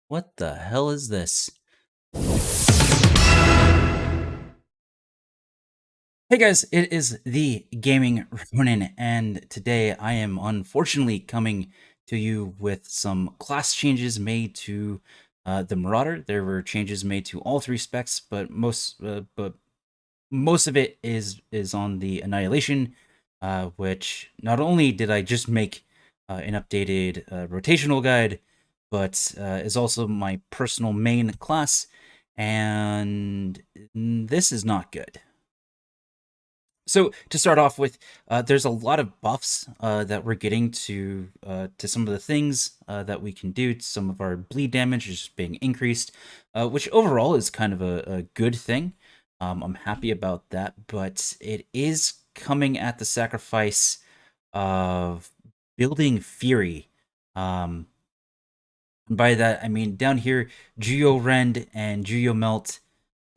What the hell is this? Hey guys, it is the Gaming Ronin, and today I am unfortunately coming to you with some class changes made to the Marauder. There were changes made to all three specs, but most of it is on the Annihilation, which not only did I just make an updated rotational guide, but is also my personal main class, and this is not good. So to start off with, there's a lot of buffs that we're getting to some of the things that we can do. Some of our bleed damage is just being increased, which overall is kind of a good thing. I'm happy about that, but it is coming at the sacrifice of building Fury. Um, by that I mean down here, Geo Rend and Geo Melt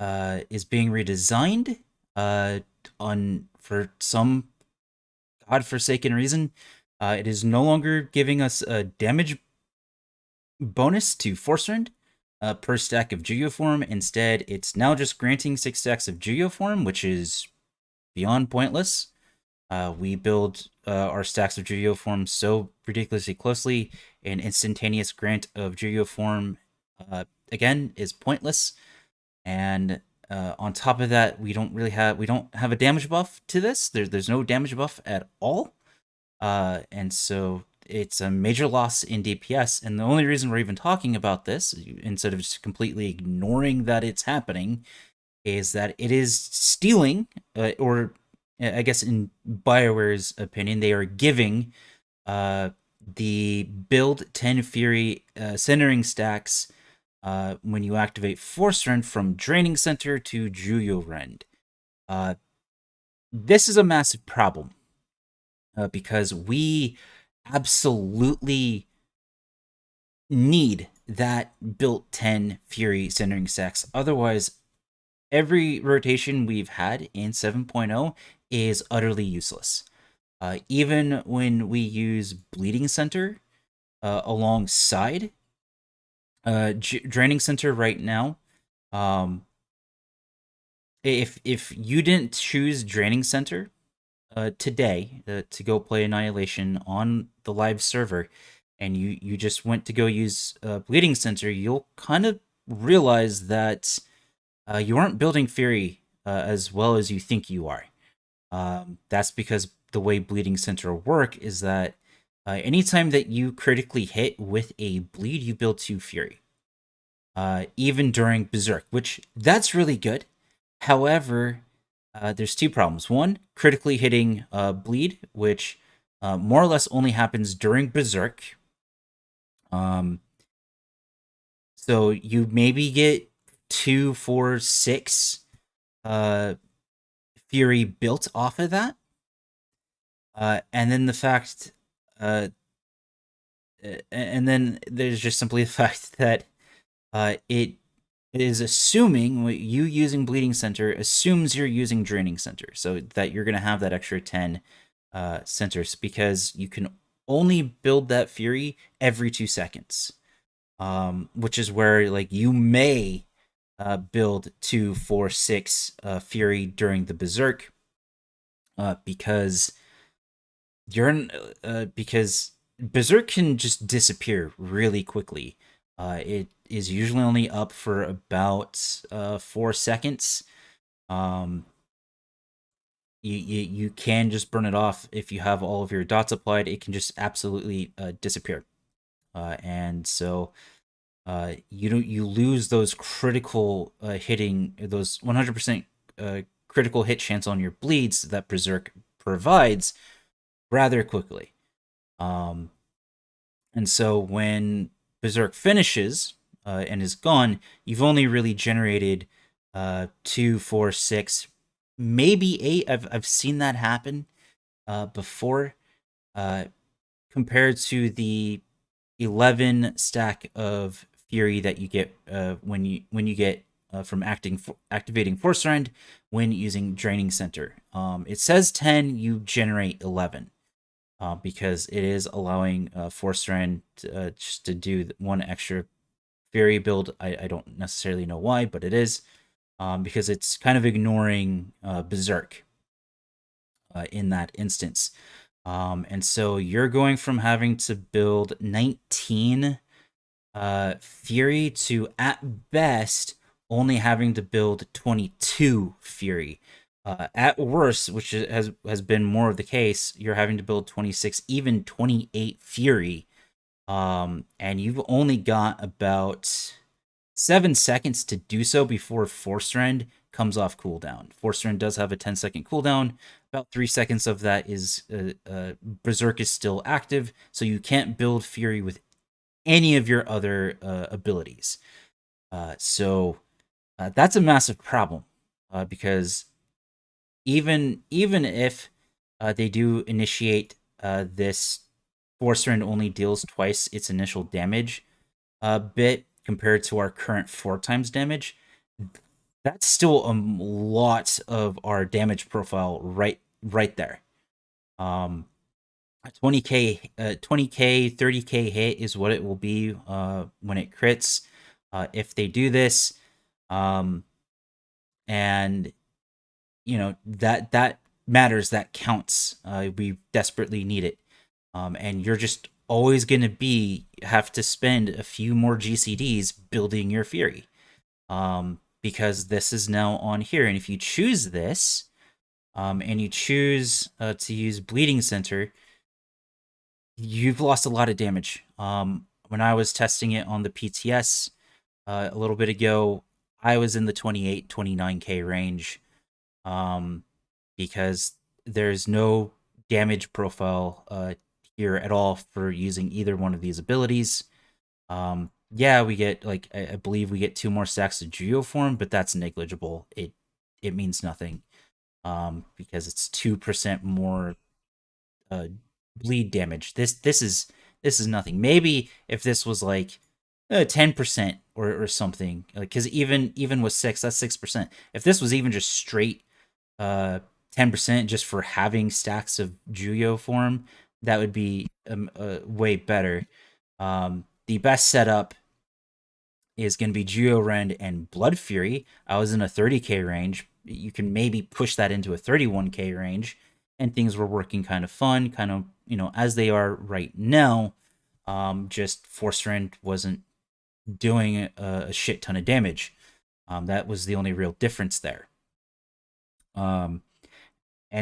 is being redesigned uh, on for some godforsaken reason. It is no longer giving us a damage bonus to Force Rend per stack of Geoform. Instead, it's now just granting 6 stacks of Geoform, which is beyond pointless. We build our stacks of Geoform so ridiculously closely. An instantaneous grant of Geoform, again, is pointless. And on top of that, we don't have a damage buff to this. There's no damage buff at all, and so it's a major loss in DPS. And the only reason we're even talking about this, instead of just completely ignoring that it's happening, is that it is stealing, or I guess in Bioware's opinion, they are giving the build 10 Fury centering stacks when you activate Force Rend from Draining Center to Juyo Rend. This is a massive problem because we absolutely need that built 10 Fury centering stacks. Otherwise, every rotation we've had in 7.0 is utterly useless. Even when we use Bleeding Center alongside Draining Center right now, um, if you didn't choose Draining Center today to go play Annihilation on the live server, and you just went to go use Bleeding Center, you'll kind of realize that you aren't building Fury as well as you think you are. That's because the way Bleeding Center work is that anytime that you critically hit with a bleed, you build 2 Fury. Even during Berserk, which that's really good. However, there's two problems. One, critically hitting bleed, which more or less only happens during Berserk. Um, so you maybe get 2, 4, 6 Fury built off of that. And then the fact, and then there's just simply the fact that it is assuming you using Bleeding Center assumes you're using Draining Center, so that you're going to have that extra 10 centers because you can only build that Fury every 2 seconds, which is where like you may build 2, 4, 6 Fury during the Berserk because because Berserk can just disappear really quickly. It is usually only up for about 4 seconds. Um, you can just burn it off if you have all of your dots applied. It can just absolutely disappear, and so you lose those critical hitting, those 100% critical hit chance on your bleeds that Berserk provides rather quickly. Um, and so when Berserk finishes and is gone, you've only really generated 2, 4, 6, maybe 8. I've seen that happen before, uh, compared to the 11 stack of Fury that you get when you get from activating Force Rend when using Draining Center. It says 10, you generate 11. Because it is allowing Force Rend just to do one extra Fury build. I don't necessarily know why, but it is, because it's kind of ignoring Berserk in that instance. And so you're going from having to build 19 Fury to, at best, only having to build 22 Fury. At worst, which has been more of the case, you're having to build 26, even 28 Fury. And you've only got about 7 seconds to do so before Force Rend comes off cooldown. Force Rend does have a 10-second cooldown. About 3 seconds of that is Berserk is still active, so you can't build Fury with any of your other abilities. So that's a massive problem, because even if they do initiate this Force Rend only deals twice its initial damage bit compared to our current 4 times damage, that's still a lot of our damage profile right there. Um, 20k, 20k, 30k hit is what it will be when it crits. If they do this, um, and that matters, that counts. We desperately need it, and you're just always gonna have to spend a few more GCDs building your Fury, because this is now on here, and if you choose this, and you choose to use Bleeding Center, you've lost a lot of damage. When I was testing it on the PTS a little bit ago, I was in the 28, 29k range, um, because there's no damage profile here at all for using either one of these abilities. Yeah, we get, like, I believe we get 2 more stacks of Geoform, but that's negligible. It means nothing, because it's 2% more uh, bleed damage. This is nothing. Maybe if this was like 10% or something, like, because even with 6, that's 6%. If this was even just straight 10% just for having stacks of Juyo form, that would be way better. The best setup is going to be Juyo Rend and Blood Fury. I was in a 30k range. You can maybe push that into a 31k range, and things were working kind of fun, kind of, as they are right now. Just Force Rend wasn't doing a shit ton of damage. That was the only real difference there. And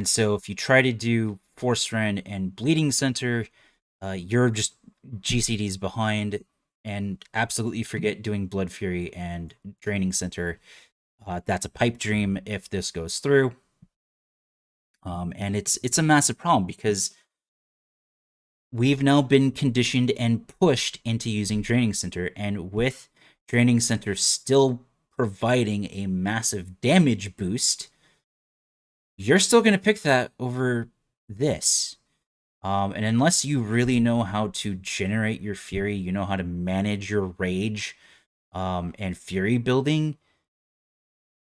so if you try to do Force Rend and Bleeding Center, you're just GCDs behind, and absolutely forget doing Blood Fury and Draining Center. That's a pipe dream if this goes through. And it's a massive problem because we've now been conditioned and pushed into using Draining Center, and with Draining Center still providing a massive damage boost, you're still going to pick that over this. And unless you really know how to generate your Fury, you know how to manage your Rage and Fury building,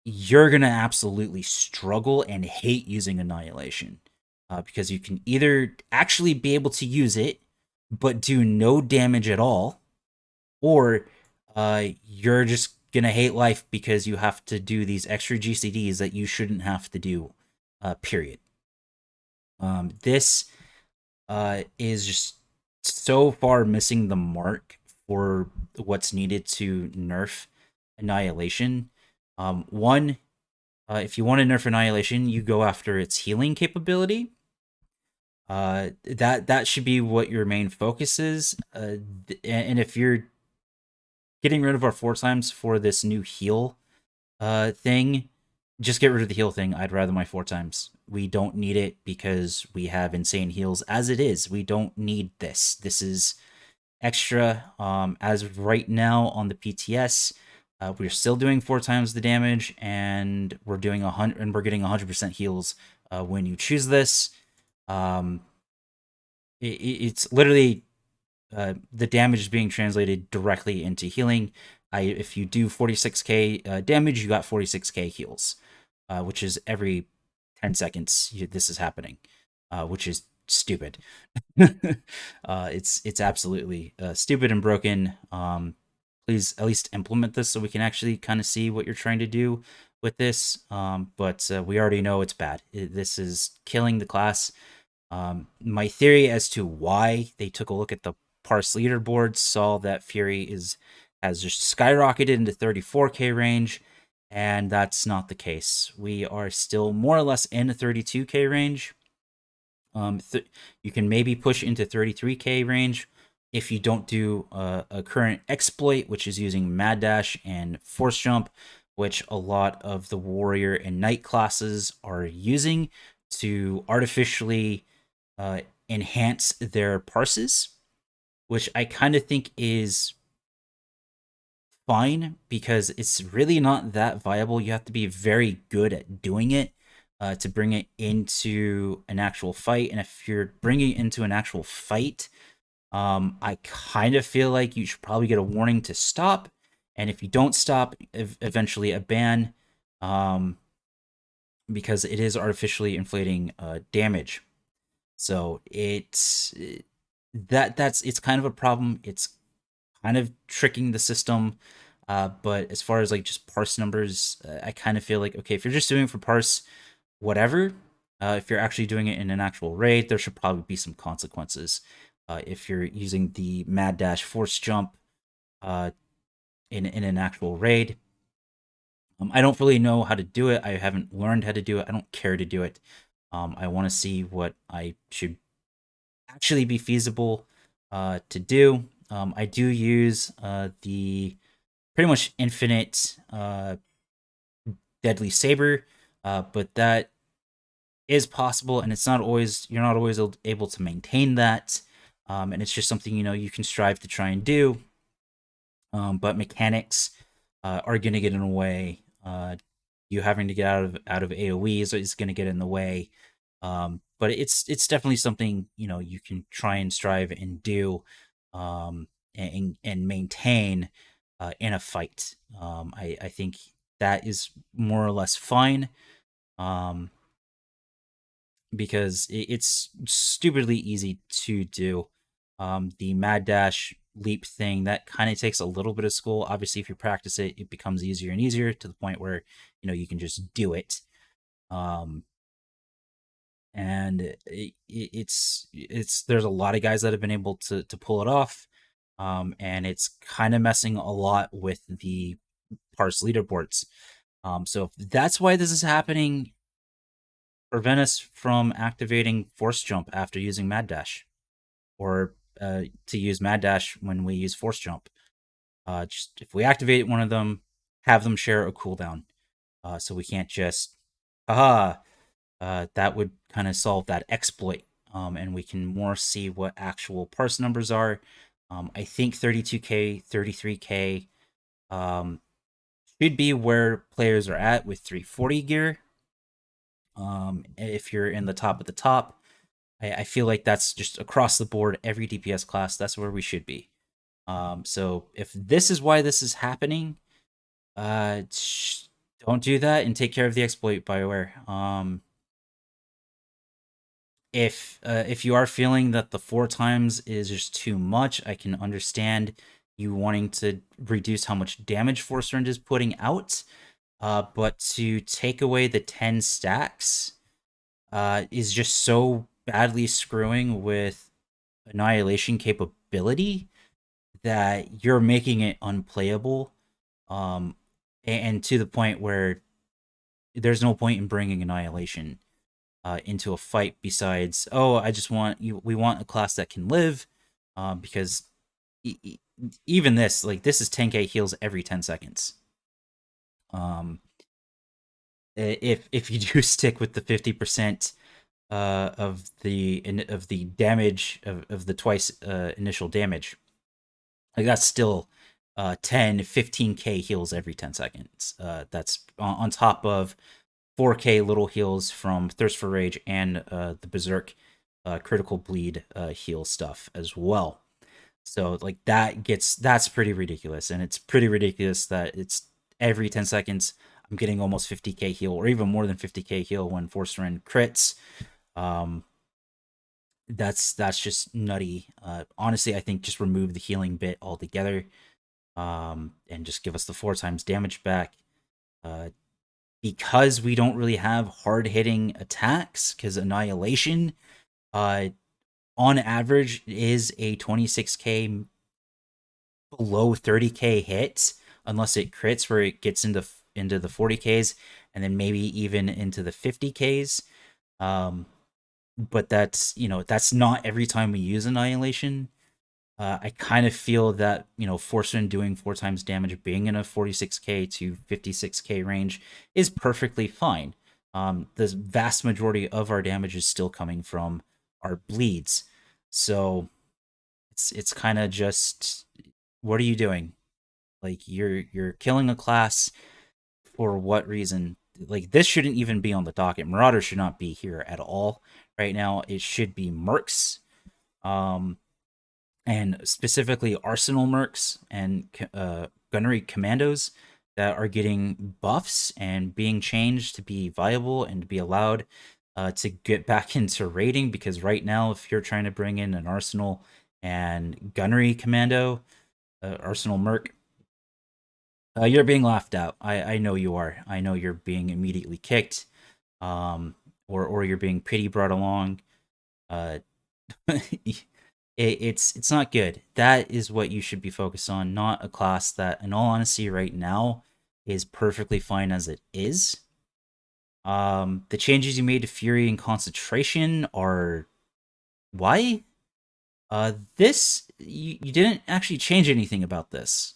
you're going to absolutely struggle and hate using Annihilation. Because you can either actually be able to use it, but do no damage at all, or you're just going to hate life because you have to do these extra GCDs that you shouldn't have to do, period. This is just so far missing the mark for what's needed to nerf Annihilation. One, if you want to nerf Annihilation, you go after its healing capability. That should be what your main focus is. And if you're getting rid of our 4 times for this new heal thing, just get rid of the heal thing. I'd rather my 4 times. We don't need it because we have insane heals as it is. We don't need this. This is extra. As of right now on the PTS, we're still doing 4 times the damage, and we're doing 100, and we're getting 100% heals when you choose this. It's literally the damage is being translated directly into healing. If you do 46k damage, you got 46k heals, which is every 10 seconds. This is happening, which is stupid. It's absolutely stupid and broken. please at least implement this so we can actually kind of see what you're trying to do with this. But we already know it's bad. This is killing the class. My theory as to why they took a look at the parse leaderboards, saw that Fury has just skyrocketed into 34k range, and that's not the case. We are still more or less in the 32k range. You can maybe push into 33k range if you don't do a current exploit, which is using Mad Dash and Force Jump, which a lot of the Warrior and Knight classes are using to artificially uh, enhance their parses, which I kind of think is fine because it's really not that viable. You have to be very good at doing it to bring it into an actual fight. And if you're bringing it into an actual fight, I kind of feel like you should probably get a warning to stop. And if you don't stop, eventually a ban, um, because it is artificially inflating damage. So it's kind of a problem. It's kind of tricking the system. But as far as like just parse numbers, I kind of feel like, okay, if you're just doing it for parse, whatever. If you're actually doing it in an actual raid, there should probably be some consequences. If you're using the Mad Dash Force Jump uh, in an actual raid, I don't really know how to do it. I haven't learned how to do it. I don't care to do it. I want to see what I should actually be feasible to do. I do use the pretty much infinite deadly saber, but that is possible, and it's not always you're not always able to maintain that, and it's just something you can strive to try and do. But mechanics are going to get in the way. You having to get out of AOE's is going to get in the way. But it's definitely something you can try and strive and do, and maintain in a fight. I think that is more or less fine. Um, because it's stupidly easy to do. The Mad Dash leap thing that kind of takes a little bit of school. Obviously, if you practice it, it becomes easier and easier to the point where you can just do it. Um, and it's there's a lot of guys that have been able to pull it off. And it's kind of messing a lot with the parse leaderboards. So if that's why this is happening, prevent us from activating Force Jump after using Mad Dash, or to use Mad Dash when we use Force Jump. Just if we activate one of them, have them share a cooldown, so we can't just, haha, that would kind of solve that exploit, and we can more see what actual parse numbers are. I think 32k, 33k um, should be where players are at with 340 gear. If you're in the top of the top, I feel like that's just across the board, every DPS class, that's where we should be. So if this is why this is happening, uh, don't do that and take care of the exploit, Bioware. If you are feeling that the 4 times is just too much, I can understand you wanting to reduce how much damage Force Rend is putting out. But to take away the 10 stacks is just so badly screwing with annihilation capability that you're making it unplayable, and to the point where there's no point in bringing annihilation into a fight. Besides, oh, I just want you. We want a class that can live, because even this, like, this is 10k heals every 10 seconds. Um, if you do stick with the 50% of the damage of the twice initial damage, like, that's still 10 15k heals every 10 seconds. That's on top of 4k little heals from Thirst for Rage and the Berserk critical bleed heal stuff as well. So like that's pretty ridiculous, and it's pretty ridiculous that it's every 10 seconds I'm getting almost 50k heal, or even more than 50k heal when Force Rend crits. Um, that's just nutty. Honestly, I think just remove the healing bit altogether. and just give us the 4 times damage back. Uh, because we don't really have hard hitting attacks, because Annihilation, uh, on average, is a 26k below 30k hit, unless it crits where it gets into the 40ks and then maybe even into the 50ks. But that's not every time we use Annihilation. I kind of feel that Forcewind doing 4 times damage, being in a 46k to 56k range, is perfectly fine. The vast majority of our damage is still coming from our bleeds, so it's kind of just, what are you doing? Like, you're killing a class for what reason? Like, this shouldn't even be on the docket. Marauder should not be here at all right now. It should be Mercs. Um, and specifically Arsenal Mercs and Gunnery Commandos that are getting buffs and being changed to be viable and to be allowed to get back into raiding. Because right now, if you're trying to bring in an Arsenal and Gunnery Commando, Arsenal Merc, you're being laughed at. I know you are. I know you're being immediately kicked, or you're being pity brought along. Uh, it's not good. That is what you should be focused on, not a class that, in all honesty, right now is perfectly fine as it is. The changes you made to Fury and Concentration are why? This you didn't actually change anything about this.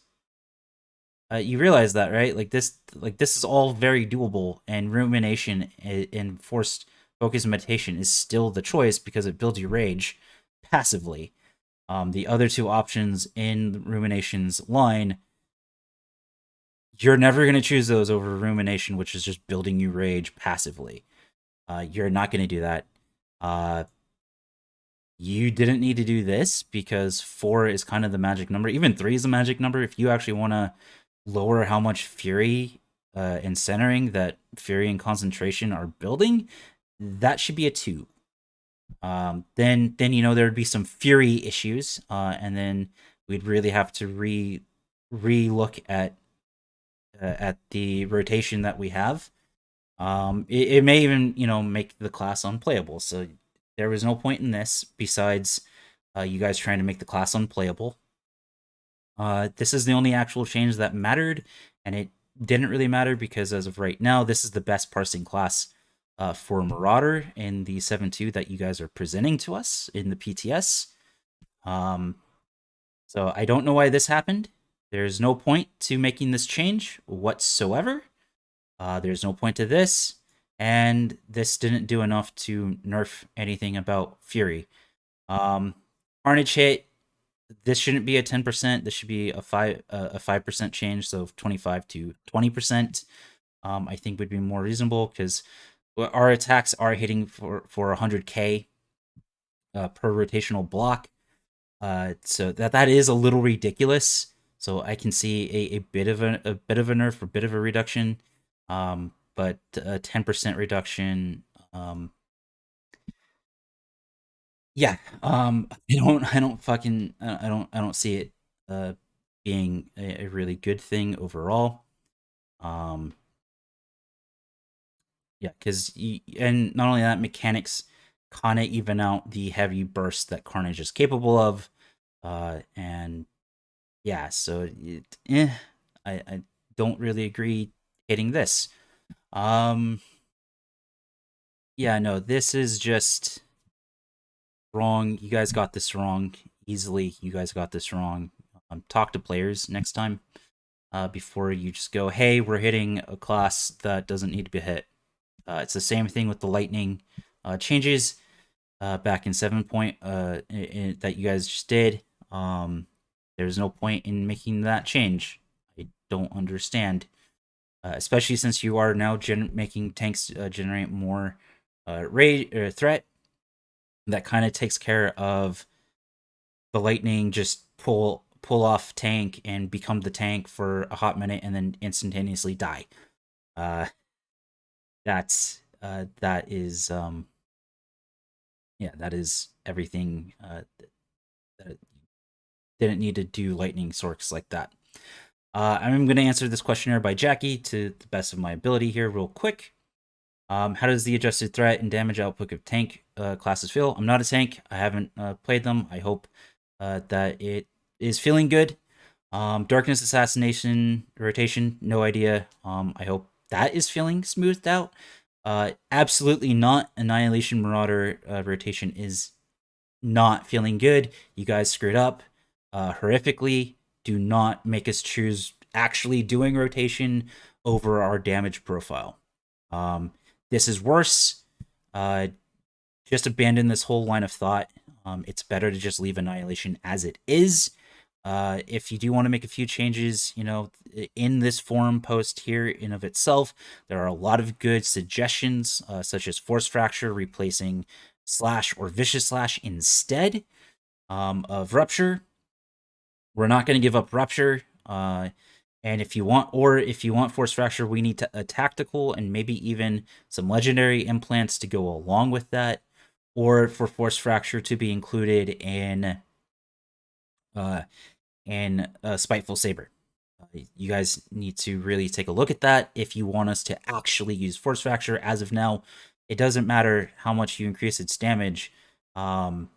You realize that, right? Like this is all very doable, and Rumination and Forced Focus Meditation is still the choice because it builds your rage passively. The other two options in Rumination's line, you're never going to choose those over Rumination, which is just building you rage passively. You're not going to do that. Uh, you didn't need to do this because 4 is kind of the magic number. Even 3 is a magic number. If you actually want to lower how much Fury and centering that Fury and Concentration are building, that should be a 2. Then there'd be some Fury issues, and then we'd really have to re-look at the rotation that we have. It may even make the class unplayable. So there was no point in this besides you guys trying to make the class unplayable. This is the only actual change that mattered, and it didn't really matter because as of right now, this is the best parsing class for Marauder in the 7.2 that you guys are presenting to us in the PTS. So I don't know why this happened. There's no point to making this change whatsoever. There's no point to this, and this didn't do enough to nerf anything about Fury. Carnage hit. This shouldn't be a 10%. This should be a 5% change, so 25 to 20%. I think would be more reasonable because our attacks are hitting for 100k per rotational block. So that is a little ridiculous. So I can see a bit of a bit of a nerf, a bit of a reduction, but a 10% reduction. Yeah. I don't see it being a really good thing overall. Yeah, because and not only that, mechanics kind of even out the heavy burst that Carnage is capable of, and yeah, so I don't really agree hitting this. Yeah, no, this is just wrong. You guys got this wrong easily. You guys got this wrong. Talk to players next time before you just go, hey, we're hitting a class that doesn't need to be hit. It's the same thing with the lightning changes back in 7 point that you guys just did. There's no point in making that change. I don't understand, especially since you are now making tanks generate more raid or threat. That kind of takes care of the lightning just pull off tank and become the tank for a hot minute and then instantaneously die. That is yeah, that is everything. That didn't need to do lightning sorks like that. I'm going to answer this questionnaire by Jackie to the best of my ability here, real quick. How does the adjusted threat and damage output of tank classes feel? I'm not a tank. I haven't played them. I hope that it is feeling good. Darkness Assassination rotation, no idea. I hope that is feeling smoothed out. Absolutely not. Annihilation Marauder rotation is not feeling good. You guys screwed up horrifically. Do not make us choose actually doing rotation over our damage profile. Um, this is worse. Uh, just abandon this whole line of thought. It's better to just leave Annihilation as it is. If you do want to make a few changes, in this forum post here in of itself, there are a lot of good suggestions, such as Force Fracture replacing Slash or Vicious Slash instead of Rupture. We're not going to give up Rupture. And if you want Force Fracture, we need a tactical and maybe even some legendary implants to go along with that, or for Force Fracture to be included in Spiteful Saber. You guys need to really take a look at that if you want us to actually use Force Fracture. As of now, it doesn't matter how much you increase its damage. Having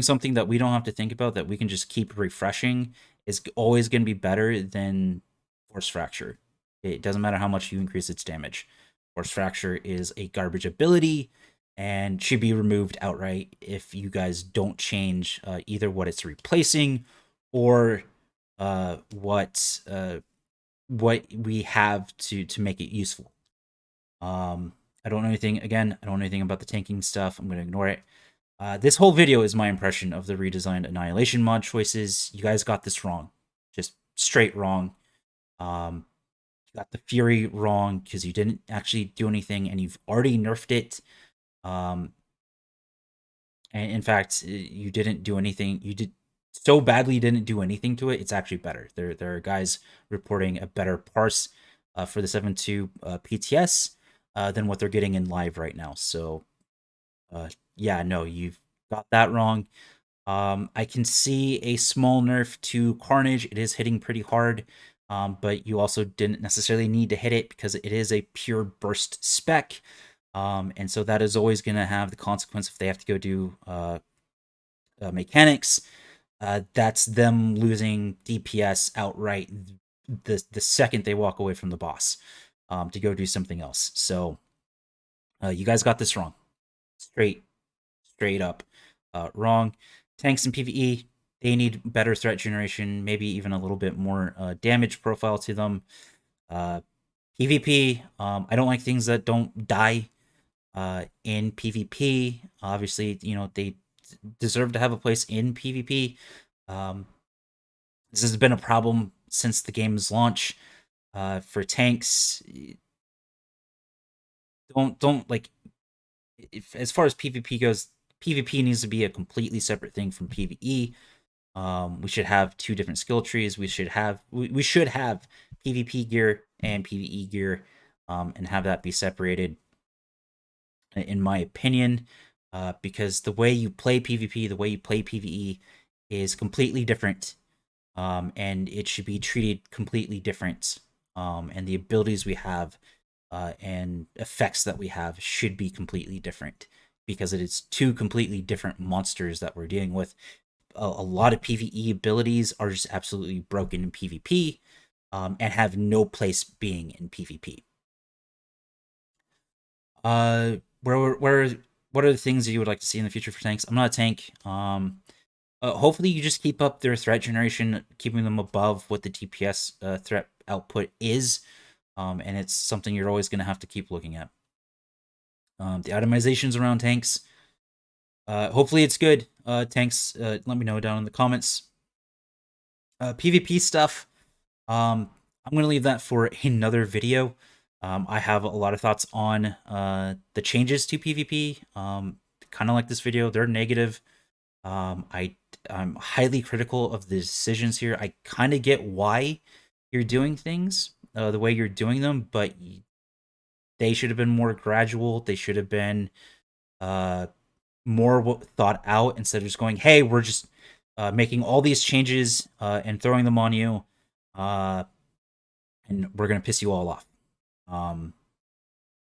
something that we don't have to think about, that we can just keep refreshing, is always going to be better than Force Fracture. It doesn't matter how much you increase its damage. Force Fracture is a garbage ability and should be removed outright if you guys don't change either what it's replacing or what we have to make it useful. I don't know anything. Again, I don't know anything about the tanking stuff. I'm going to ignore it. This whole video is my impression of the redesigned Annihilation mod choices. You guys got this wrong. Just straight wrong. You got the Fury wrong because you didn't actually do anything and you've already nerfed it. And in fact, you didn't do anything. You did so badly didn't do anything to it. It's actually better. There are guys reporting a better parse for the 7.2 PTS than what they're getting in live right now. So yeah, no, you've got that wrong. I can see a small nerf to Carnage. It is hitting pretty hard, but you also didn't necessarily need to hit it because it is a pure burst spec. And so that is always going to have the consequence if they have to go do mechanics. That's them losing DPS outright the second they walk away from the boss to go do something else. So you guys got this wrong. Straight up wrong. Tanks in PvE, they need better threat generation, maybe even a little bit more damage profile to them. PvP, I don't like things that don't die in PvP. Obviously, they deserve to have a place in PvP. This has been a problem since the game's launch. For tanks, don't like, as far as PvP goes, PvP needs to be a completely separate thing from PvE. We should have two different skill trees. We should have PvP gear and PvE gear, and have that be separated, in my opinion, because the way you play PvP, the way you play PvE is completely different, and it should be treated completely different. And the abilities we have and effects that we have should be completely different, because it is two completely different monsters that we're dealing with. A lot of PvE abilities are just absolutely broken in PvP, and have no place being in PvP. What are the things that you would like to see in the future for tanks? I'm not a tank. Hopefully you just keep up their threat generation, keeping them above what the DPS threat output is. And it's something you're always going to have to keep looking at. The itemizations around tanks, hopefully it's good. Tanks, let me know down in the comments. PvP stuff, I'm going to leave that for another video. I have a lot of thoughts on the changes to PvP. Kind of like this video, they're negative. I'm highly critical of the decisions here. I kind of get why you're doing things the way you're doing them, but they should have been more gradual. They should have been more thought out, instead of just going, hey, we're just making all these changes and throwing them on you. uh, and we're gonna piss you all off. Um,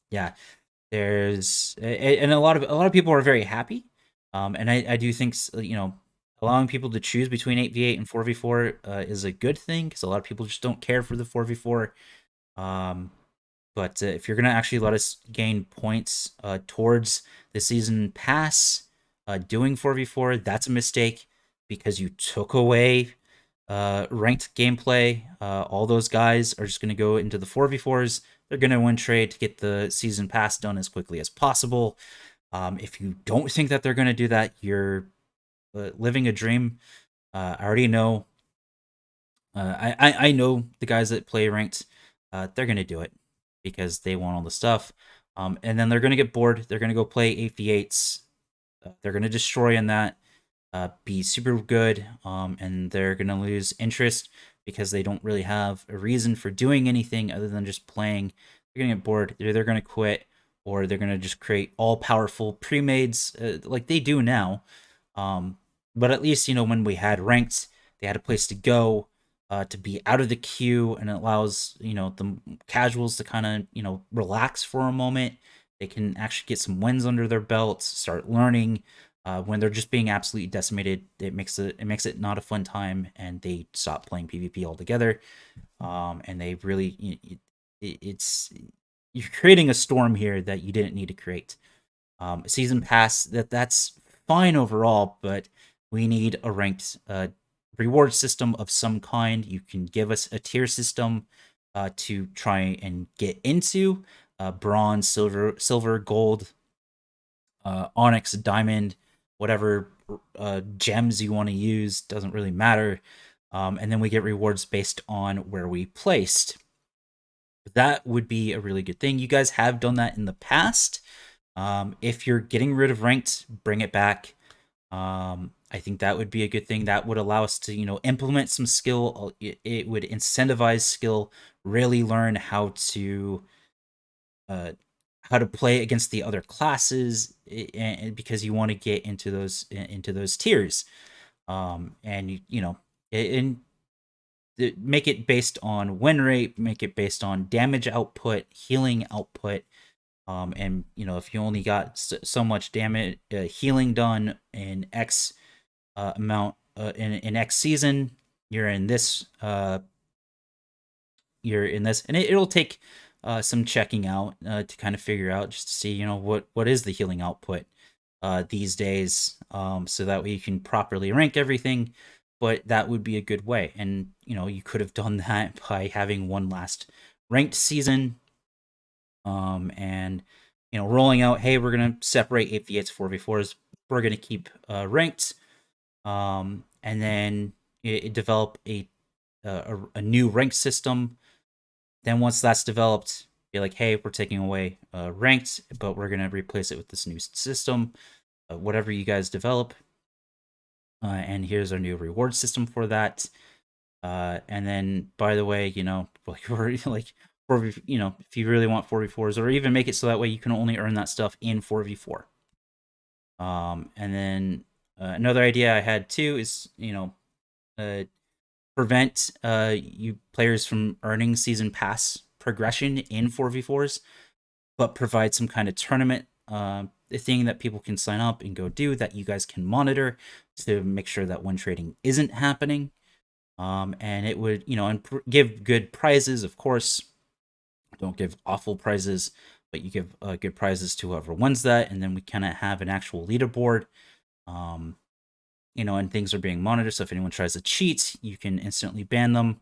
yeah, and a lot of people are very happy, and I do think allowing people to choose between 8v8 and 4v4 is a good thing because a lot of people just don't care for the 4v4. Um, but if you're gonna actually let us gain points towards the season pass, doing 4v4, that's a mistake because you took away ranked gameplay. All those guys are just gonna go into the 4v4s. They're gonna win trade to get the season pass done as quickly as possible. If you don't think that they're gonna do that, you're living a dream. I already know. I know the guys that play ranked. They're gonna do it because they want all the stuff. And then they're gonna get bored. They're gonna go play 8v8s. They're gonna destroy in that. Be super good. And they're gonna lose interest because they don't really have a reason for doing anything other than just playing. They're gonna get bored. They're gonna quit, or they're gonna just create all powerful pre-mades like they do now. Um, but at least when we had ranked, they had a place to go to be out of the queue, and it allows the casuals to kind of relax for a moment. They can actually get some wins under their belts, start learning. When they're just being absolutely decimated, it makes it not a fun time, and they stop playing PvP altogether. And they really, it's you're creating a storm here that you didn't need to create. Season pass, that's fine overall, but we need a ranked reward system of some kind. You can give us a tier system to try and get into bronze, silver, gold, onyx, diamond, whatever gems you want to use, doesn't really matter. And then we get rewards based on where we placed. That would be a really good thing. You guys have done that in the past. If you're getting rid of ranked, bring it back. I think that would be a good thing. That would allow us to, implement some skill. It would incentivize skill. Really learn uh, how to play against the other classes, and because you want to get into those tiers. And and make it based on win rate, make it based on damage output, healing output. And if you only got so much damage healing done in X amount in X season, you're in this. And it'll take some checking out to kind of figure out, just to see what is the healing output these days, so that way you can properly rank everything. But that would be a good way, and you could have done that by having one last ranked season, and rolling out, hey, we're gonna separate 8v8s, 4v4s, we're gonna keep ranked, and then develop a new rank system. Then once that's developed, be like, hey, we're taking away ranked, but we're gonna replace it with this new system, whatever you guys develop, and here's our new reward system for that. And then, by the way, like we're like 4v, if you really want 4v4s, or even make it so that way you can only earn that stuff in 4v4. And then another idea I had too is uh, prevent you players from earning season pass progression in 4v4s, but provide some kind of tournament thing that people can sign up and go do, that you guys can monitor to make sure that win trading isn't happening. And it would, give good prizes, of course. Don't give awful prizes, but you give good prizes to whoever wins that, and then we kind of have an actual leaderboard. Um, and things are being monitored. So if anyone tries to cheat, you can instantly ban them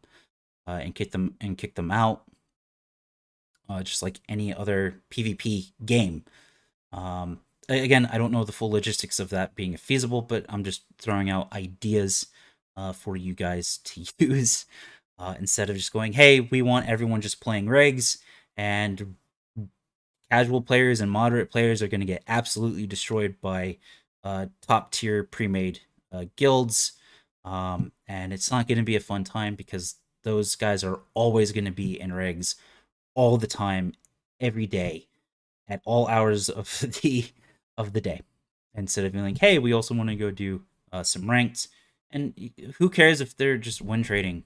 and kick them out, just like any other PvP game. Again, I don't know the full logistics of that being feasible, but I'm just throwing out ideas for you guys to use, instead of just going, hey, we want everyone just playing regs, and casual players and moderate players are going to get absolutely destroyed by top tier pre-made guilds. And it's not going to be a fun time because those guys are always going to be in regs all the time, every day, at all hours of the day. Instead of being like, hey, we also want to go do some ranked, and who cares if they're just win trading?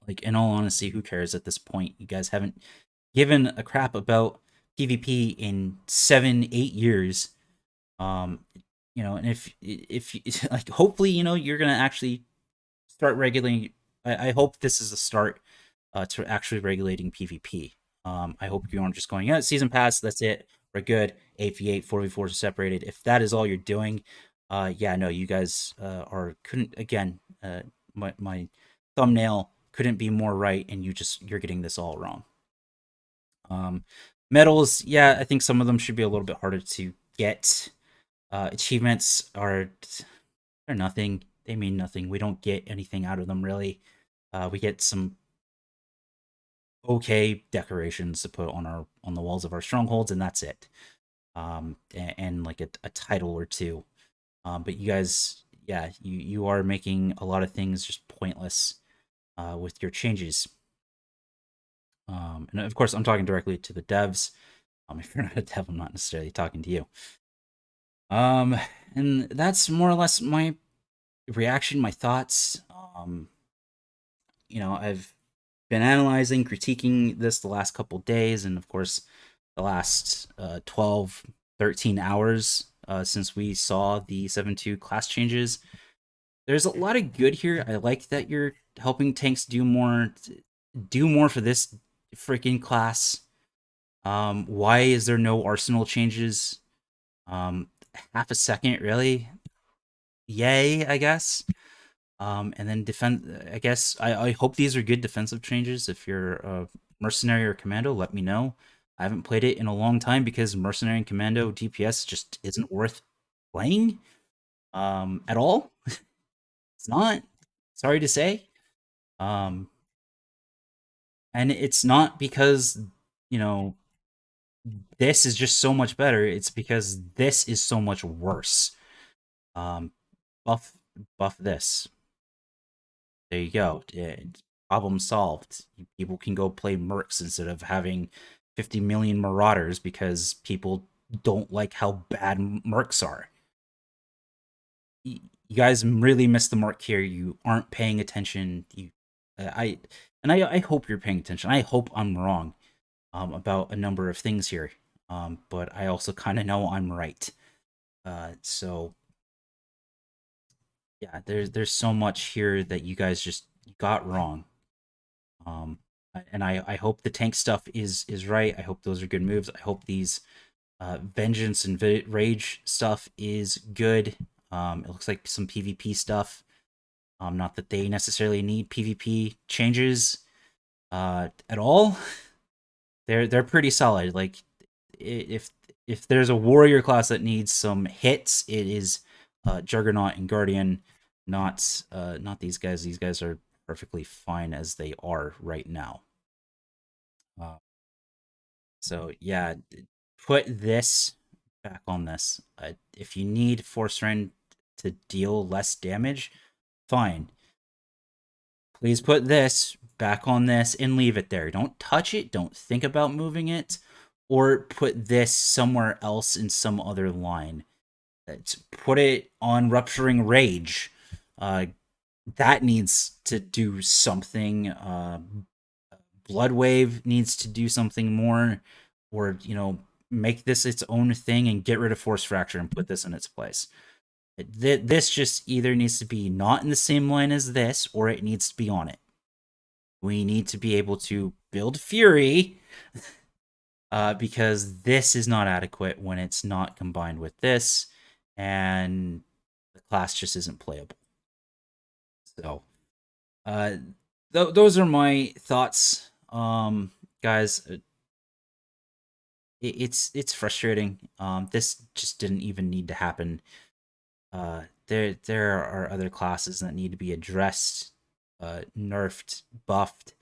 Like, in all honesty, who cares at this point? You guys haven't given a crap about PvP in 7, 8 years. Um, and if like, hopefully, you're gonna actually start regulating. I hope this is a start to actually regulating PvP. I hope you aren't just going, yeah, season pass, that's it, we're good. 8v8, 4v4 separated. If that is all you're doing, yeah, no, you guys are couldn't again. My thumbnail couldn't be more right, and you're getting this all wrong. Um, Medals, yeah, I think some of them should be a little bit harder to get. Achievements they're nothing. They mean nothing. We don't get anything out of them really. We get some okay decorations to put on the walls of our strongholds, and that's it. And like a title or two. But you guys, yeah, you are making a lot of things just pointless with your changes. And of course, I'm talking directly to the devs. If you're not a dev, I'm not necessarily talking to you. Um, and that's more or less my reaction, my thoughts. I've been analyzing, critiquing this the last couple days, and of course, the last 12, 13 hours since we saw the 7.2 class changes. There's a lot of good here. I like that you're helping tanks do more for this freaking class. Why is there no arsenal changes? Um, Half a second, really? Yay, I guess. And then defend. I guess I hope these are good defensive changes. If you're a mercenary or commando, let me know. I haven't played it in a long time because mercenary and commando DPS just isn't worth playing at all. It's not. Sorry to say. Um, and it's not because you know this is just so much better. It's because this is so much worse. Um, buff buff this. There you go. Problem solved. People can go play mercs instead of having 50 million marauders because people don't like how bad mercs are. You guys really missed the mark here. You aren't paying attention. I, I hope you're paying attention. I hope I'm wrong about a number of things here. But I also kind of know I'm right. So yeah, there's so much here that you guys just got wrong. Um, and I hope the tank stuff is right. I hope those are good moves. I hope these vengeance and rage stuff is good. It looks like some PvP stuff. Not that they necessarily need PvP changes at all. They're pretty solid. Like if if there's a warrior class that needs some hits, it is Juggernaut and Guardian, not these guys. These guys are perfectly fine as they are right now. Uh, so yeah, put this back on this. If you need Force Rend to deal less damage, fine. Please put this back on this and leave it there. Don't touch it. Don't think about moving it, or put this somewhere else in some other line. Put it on Rupturing Rage. Uh, that needs to do something. Blood Wave needs to do something more, or make this its own thing and get rid of Force Fracture and put this in its place. This just either needs to be not in the same line as this, or it needs to be on it. We need to be able to build Fury, because this is not adequate when it's not combined with this, and the class just isn't playable. So, uh, those are my thoughts, guys. It's frustrating. This just didn't even need to happen. There are other classes that need to be addressed, nerfed, buffed.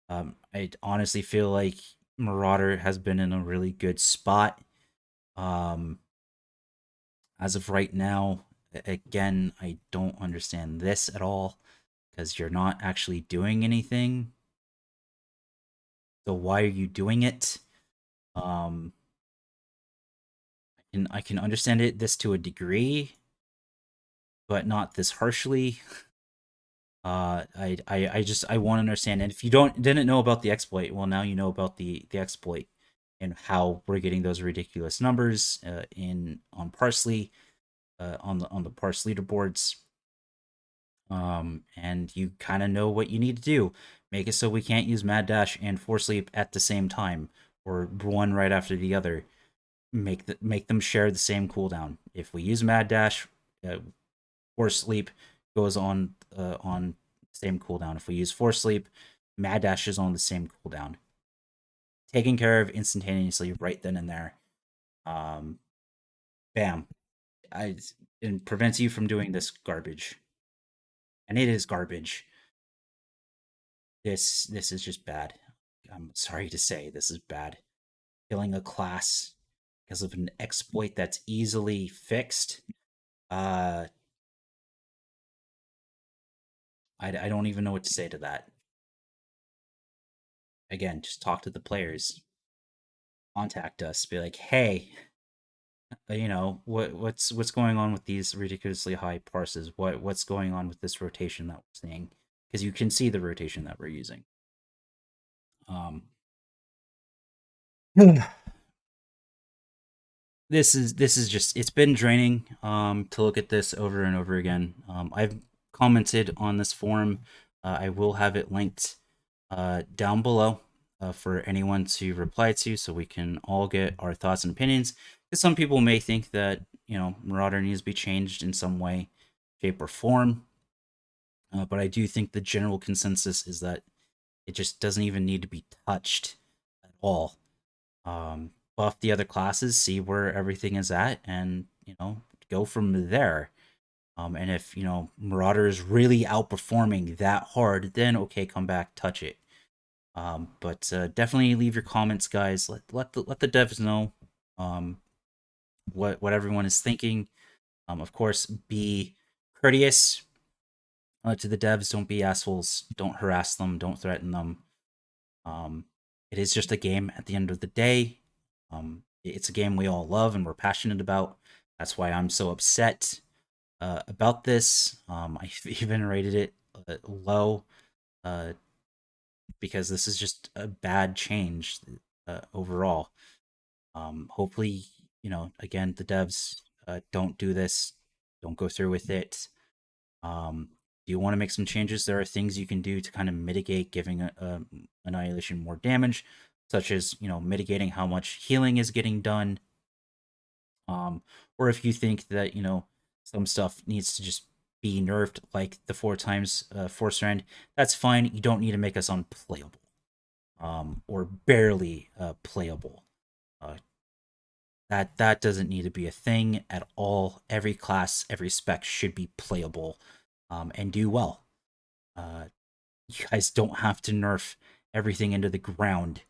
I honestly feel like Marauder has been in a really good spot. Um, as of right now, again, I don't understand this at all because you're not actually doing anything. So why are you doing it? Um, and I can understand this to a degree, but not this harshly. I want to understand. And if you didn't know about the exploit, well, now you know about the exploit and how we're getting those ridiculous numbers in on Parsley, on the Parse leaderboards. And you kind of know what you need to do. Make it so we can't use Mad Dash and Force Sleep at the same time, or one right after the other. Make them share the same cooldown. If we use Mad Dash, Force Sleep goes on same cooldown. If we use Force Sleep, Mad Dash is on the same cooldown. Taken care of instantaneously right then and there. Um, Bam. It prevents you from doing this garbage, and it is garbage. This is just bad. I'm sorry to say, this is bad. Killing a class because of an exploit that's easily fixed. Uh, I don't even know what to say to that. Again, just talk to the players, contact us, be like, hey, what's going on with these ridiculously high parses? What's going on with this rotation that we're seeing? Because you can see the rotation that we're using. Um, this is just, it's been draining to look at this over and over again. I've commented on this forum. I will have it linked down below for anyone to reply to, so we can all get our thoughts and opinions. Because some people may think that Marauder needs to be changed in some way, shape, or form. But I do think the general consensus is that it just doesn't even need to be touched at all. Buff the other classes, see where everything is at, and go from there. And if Marauder is really outperforming that hard, then okay, come back, touch it. But definitely leave your comments, guys. Let the devs know what everyone is thinking. Of course, be courteous to the devs. Don't be assholes. Don't harass them. Don't threaten them. Um, it is just a game at the end of the day. It's a game we all love and we're passionate about. That's why I'm so upset about this. I've even rated it low uh, because this is just a bad change overall. Hopefully, again, the devs don't do this, don't go through with it. Do you want to make some changes? There are things you can do to kind of mitigate giving Annihilation more damage, such as mitigating how much healing is getting done. Or if you think that some stuff needs to just be nerfed, like the 4x Force Rend, that's fine. You don't need to make us unplayable, or barely playable. Uh, that doesn't need to be a thing at all. Every class, every spec should be playable, and do well. You guys don't have to nerf everything into the ground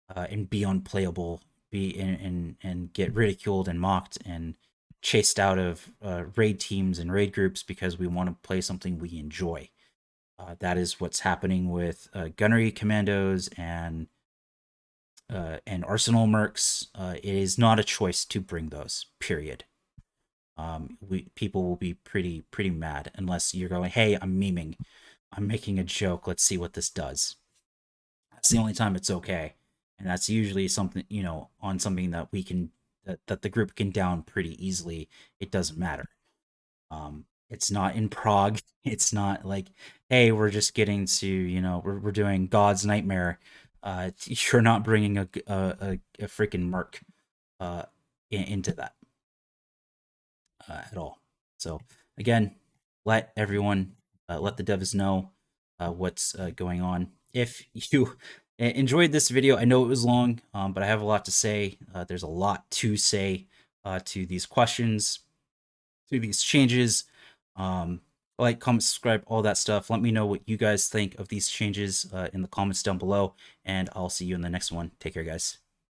and be unplayable, be and get ridiculed and mocked and chased out of raid teams and raid groups because we want to play something we enjoy. That is what's happening with gunnery commandos and arsenal mercs. It is not a choice to bring those. Period. People will be pretty mad unless you're going, hey, I'm memeing, I'm making a joke. Let's see what this does. That's the only time it's okay, and that's usually something on something that we can that the group can down pretty easily. It doesn't matter. It's not in Prague. It's not like, hey, we're just getting to we're doing God's Nightmare. You're not bringing a freaking merc into that at all. So again, let everyone let the devs know what's going on. If you enjoyed this video, I know it was long, but I have a lot to say. There's a lot to say to these questions, to these changes. Like, comment, subscribe, all that stuff. Let me know what you guys think of these changes in the comments down below, and I'll see you in the next one. Take care, guys.